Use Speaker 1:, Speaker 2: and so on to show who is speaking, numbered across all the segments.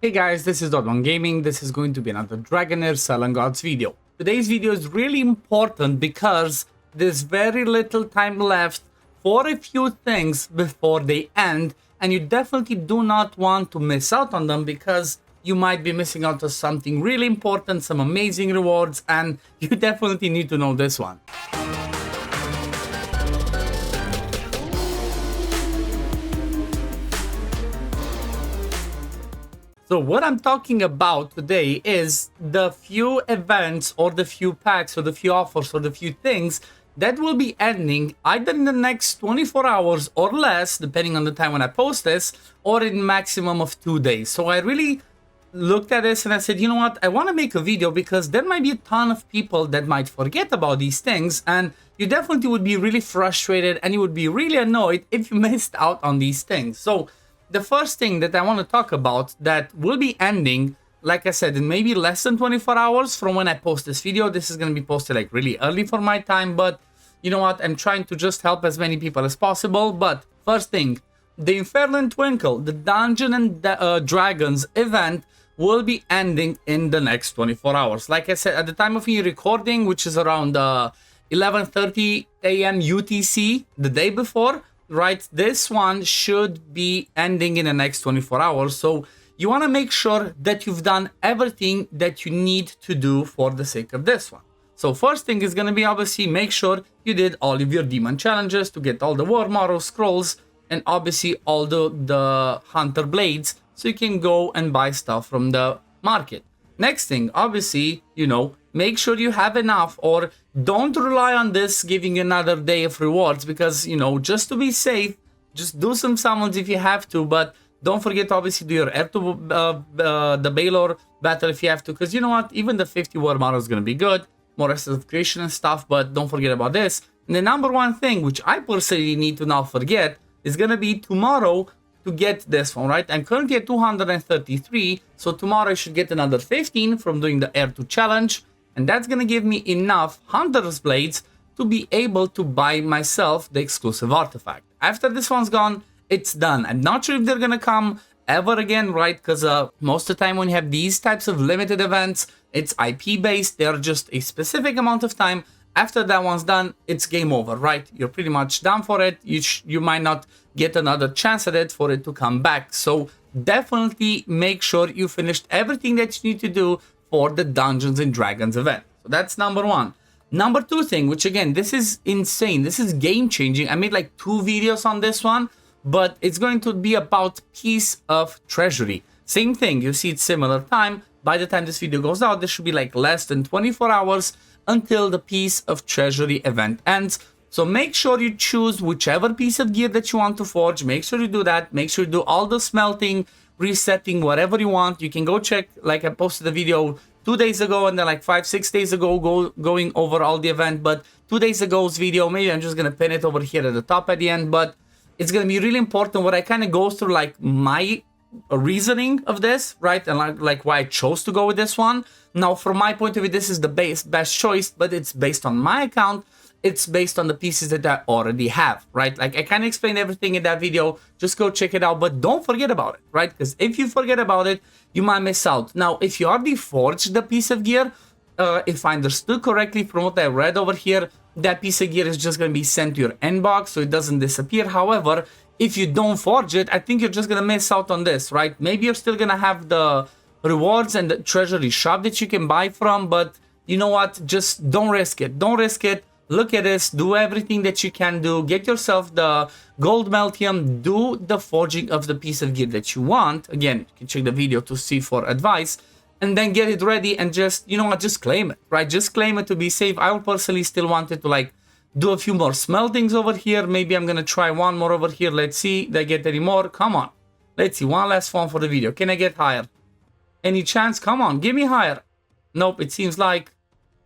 Speaker 1: Hey guys, this is OddOneGaming. This is going to be another Dragonheir Selling Gods video. Today's video is really important because there's very little time left for a few things before they end, and you definitely do not want to miss out on them because you might be missing out on something really important, some amazing rewards, and you definitely need to know this one. So what I'm talking about today is the few events or the few packs or the few offers or the few things that will be ending either in the next 24 hours or less, depending on the time when I post this, or in maximum of 2 days. So I really looked at this and I said, you know what, I want to make a video because there might be a ton of people that might forget about these things, and you definitely would be really frustrated and you would be really annoyed if you missed out on these things. So the first thing that I want to talk about that will be ending, like I said, in maybe less than 24 hours from when I post this video. This is going to be posted like really early for my time, but you know what? I'm trying to just help as many people as possible. But first thing, the Infernal and Twinkle, the Dungeon and Dragons event will be ending in the next 24 hours. Like I said, at the time of me recording, which is around 11:30 a.m. UTC, the day before, right, this one should be ending in the next 24 hours. So you want to make sure that you've done everything that you need to do for the sake of this one. So first thing is going to be obviously make sure you did all of your demon challenges to get all the war model scrolls and obviously all the hunter blades, so you can go and buy stuff from the market. Next thing, obviously, you know, make sure you have enough, or don't rely on this giving you another day of rewards, because, you know, just to be safe, just do some summons if you have to, but don't forget obviously do your air to the Baylor battle if you have to, because you know what, even the 50 war model is going to be good, more assets of creation and stuff, but don't forget about this. And the number one thing, which I personally need to not forget, is going to be tomorrow to get this one, right? I'm currently at 233, so tomorrow I should get another 15 from doing the Air 2 challenge, and that's gonna give me enough Hunter's Blades to be able to buy myself the exclusive artifact. After this one's gone, it's done. I'm not sure if they're gonna come ever again, right? Because most of the time when you have these types of limited events, it's IP based, they're just a specific amount of time. After that one's done, it's game over, right? You're pretty much done for it. You might not get another chance at it for it to come back. So definitely make sure you finished everything that you need to do for the Dungeons and Dragons event. So that's number one. Number two thing, which again, this is insane. This is game changing. I made like 2 videos on this one, but it's going to be about Piece of Treasury. Same thing, you see it's similar time. By the time this video goes out, this should be like less than 24 hours until the Piece of Treasury event ends. So make sure you choose whichever piece of gear that you want to forge. Make sure you do that. Make sure you do all the smelting, resetting, whatever you want. You can go check, like I posted a video 2 days ago and then like 5-6 days ago going over all the event. But 2 days ago's video, maybe I'm just going to pin it over here at the top at the end. But it's going to be really important what I kind of go through, like my reasoning of this, right? And like why I chose to go with this one. Now, from my point of view, this is the best choice, but it's based on my account. It's based on the pieces that I already have, right? Like I kind of explained everything in that video. Just go check it out, but don't forget about it, right? Because if you forget about it, you might miss out. Now, if you already forged the piece of gear, if I understood correctly from what I read over here, that piece of gear is just going to be sent to your inbox, so it doesn't disappear. However, if you don't forge it, I think you're just going to miss out on this, right? Maybe you're still going to have the rewards and the treasury shop that you can buy from, but you know what? Just don't risk it. Don't risk it. Look at this, do everything that you can do, get yourself the gold meltium, do the forging of the piece of gear that you want. Again, you can check the video to see for advice, and then get it ready and just, you know what, just claim it, right? Just claim it to be safe. I would personally still wanted to like do a few more smeltings over here. Maybe I'm gonna try one more over here. Let's see, did I get any more? Come on. Let's see, one last one for the video. Can I get higher? Any chance? Come on, give me higher. Nope, it seems like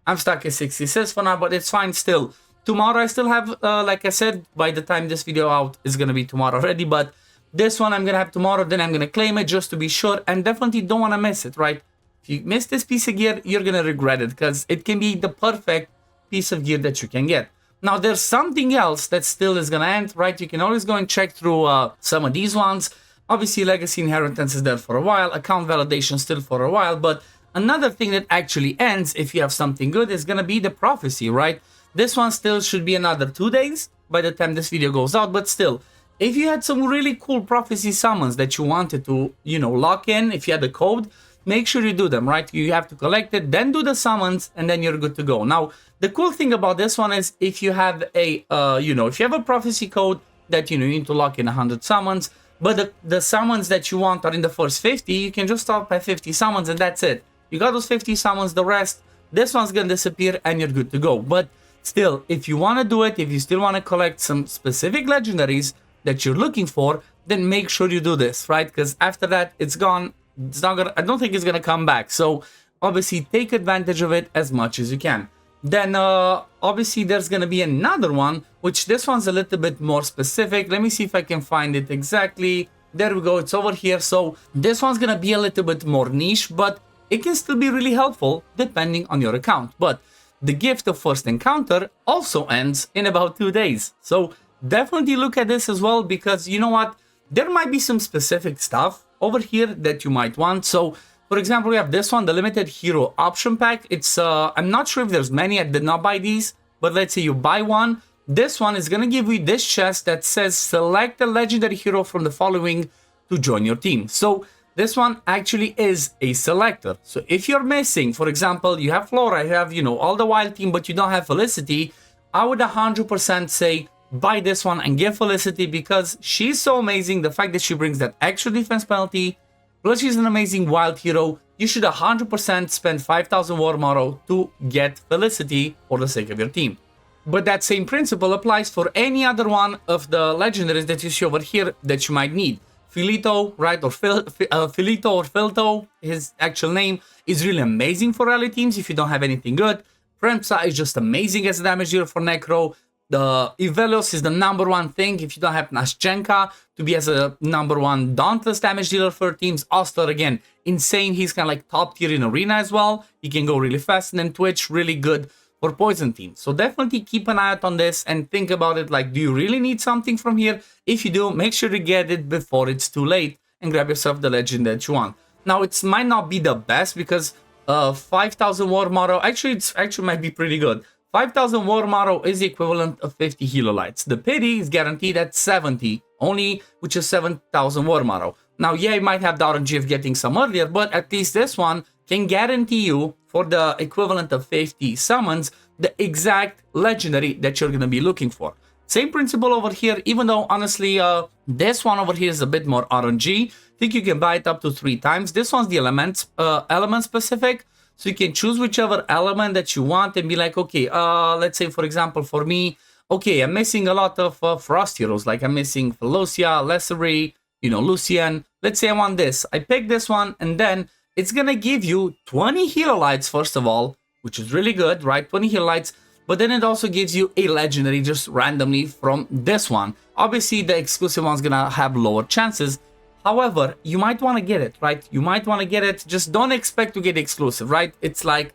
Speaker 1: I'm stuck at 66 for now, but it's fine still. Tomorrow I still have, like I said, by the time this video out, it's going to be tomorrow already. But this one I'm going to have tomorrow, then I'm going to claim it just to be sure. And definitely don't want to miss it, right? If you miss this piece of gear, you're going to regret it because it can be the perfect piece of gear that you can get. Now, there's something else that still is going to end, right? You can always go and check through some of these ones. Obviously, legacy inheritance is there for a while, account validation still for a while, but another thing that actually ends if you have something good is gonna be the prophecy, right? This one still should be another 2 days by the time this video goes out, but still, if you had some really cool prophecy summons that you wanted to, you know, lock in, if you had the code, make sure you do them, right? You have to collect it, then do the summons, and then you're good to go. Now, the cool thing about this one is if you have a, if you have a prophecy code that, you need to lock in 100 summons, but the summons that you want are in the first 50, you can just start by 50 summons and that's it. You got those 50 summons, the rest, this one's gonna disappear and you're good to go. But still, if you want to do it, if you still want to collect some specific legendaries that you're looking for, then make sure you do this, right? Because after that, it's gone. It's not gonna, I don't think it's gonna come back. So obviously take advantage of it as much as you can. Then obviously there's gonna be another one, which this one's a little bit more specific. Let me see if I can find it exactly. There we go, it's over here. So this one's gonna be a little bit more niche, but it can still be really helpful depending on your account. But the gift of first encounter also ends in about 2 days. So definitely look at this as well, because you know what? There might be some specific stuff over here that you might want. So for example, we have this one, the limited hero option pack. It's I'm not sure if there's many. I did not buy these, but let's say you buy one. This one is gonna give you this chest that says select a legendary hero from the following to join your team. So this one actually is a selector. So if you're missing, for example, you have Flora, you have, all the wild team, but you don't have Felicity, I would 100% say buy this one and get Felicity, because she's so amazing. The fact that she brings that extra defense penalty, plus she's an amazing wild hero, you should 100% spend 5,000 war moro to get Felicity for the sake of your team. But that same principle applies for any other one of the legendaries that you see over here that you might need. Filito, right, or Filito or Filto, his actual name, is really amazing for rally teams if you don't have anything good. Premsa is just amazing as a damage dealer for Necro. The Ivelios is the #1 thing if you don't have Nashchenka to be as a #1 Dauntless damage dealer for teams. Oster, again, insane. He's kind of like top tier in Arena as well. He can go really fast. And then Twitch, really good for poison teams. So definitely keep an eye out on this and think about it, like, do you really need something from here? If you do, make sure to get it before it's too late and grab yourself the legend that you want. Now, it might not be the best because 5,000 war motto, actually might be pretty good. 5,000 war motto is the equivalent of 50 helolites. The pity is guaranteed at 70 only, which is 7,000 war motto. Now, yeah, you might have the RNG of getting some earlier, but at least this one can guarantee you for the equivalent of 50 summons the exact legendary that you're going to be looking for. Same principle over here, even though honestly this one over here is a bit more RNG. I think you can buy it up to 3 times. This one's the element specific, so you can choose whichever element that you want and be like, okay, let's say for example for me, okay, I'm missing a lot of frost heroes, like I'm missing Felocia, Lessery, Lucian. Let's say I want this. I pick this one, and then it's gonna give you 20 helolites first of all, which is really good, right? 20 helolites, but then it also gives you a legendary just randomly from this one. Obviously, the exclusive one's gonna have lower chances. However, you might want to get it, right? You might want to get it. Just don't expect to get exclusive, right? It's like,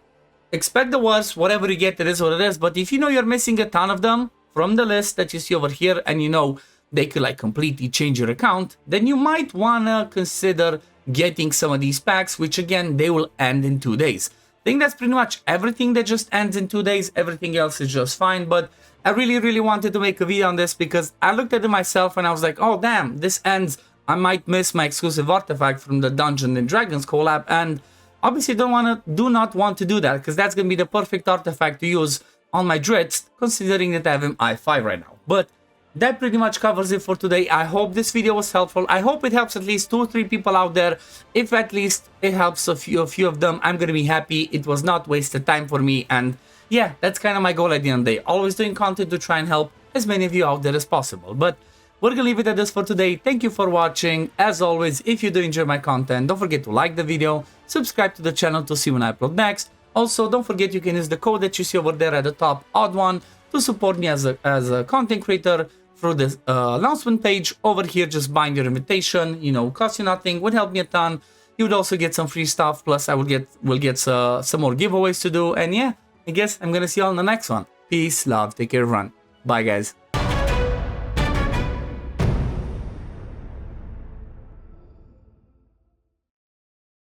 Speaker 1: expect the worst. Whatever you get, it is what it is. But if you know you're missing a ton of them from the list that you see over here, and they could like completely change your account, then you might want to consider getting some of these packs, which again, they will end in 2 days. I think that's pretty much everything that just ends in 2 days. Everything else is just fine. But I really wanted to make a video on this because I looked at it myself and I was like, oh damn, this ends. I might miss my exclusive artifact from the Dungeons and Dragons collab, and obviously do not want to do that, because that's gonna be the perfect artifact to use on my Dritz, considering that I have him I5 right now. But that pretty much covers it for today. I hope this video was helpful. I hope it helps at least 2 or 3 people out there. If at least it helps a few of them, I'm gonna be happy. It was not wasted time for me, and yeah, that's kind of my goal at the end of the day. Always doing content to try and help as many of you out there as possible. But we're gonna leave it at this for today. Thank you for watching. As always, if you do enjoy my content, don't forget to like the video, subscribe to the channel to see when I upload next. Also, don't forget you can use the code that you see over there at the top, OddOne, to support me as a content creator through this announcement page over here. Just buying your invitation, costs you nothing, would help me a ton. You would also get some free stuff, plus I will get some more giveaways to do. And yeah, I guess I'm gonna see you all in the next one. Peace, love, take care, everyone. Bye, guys.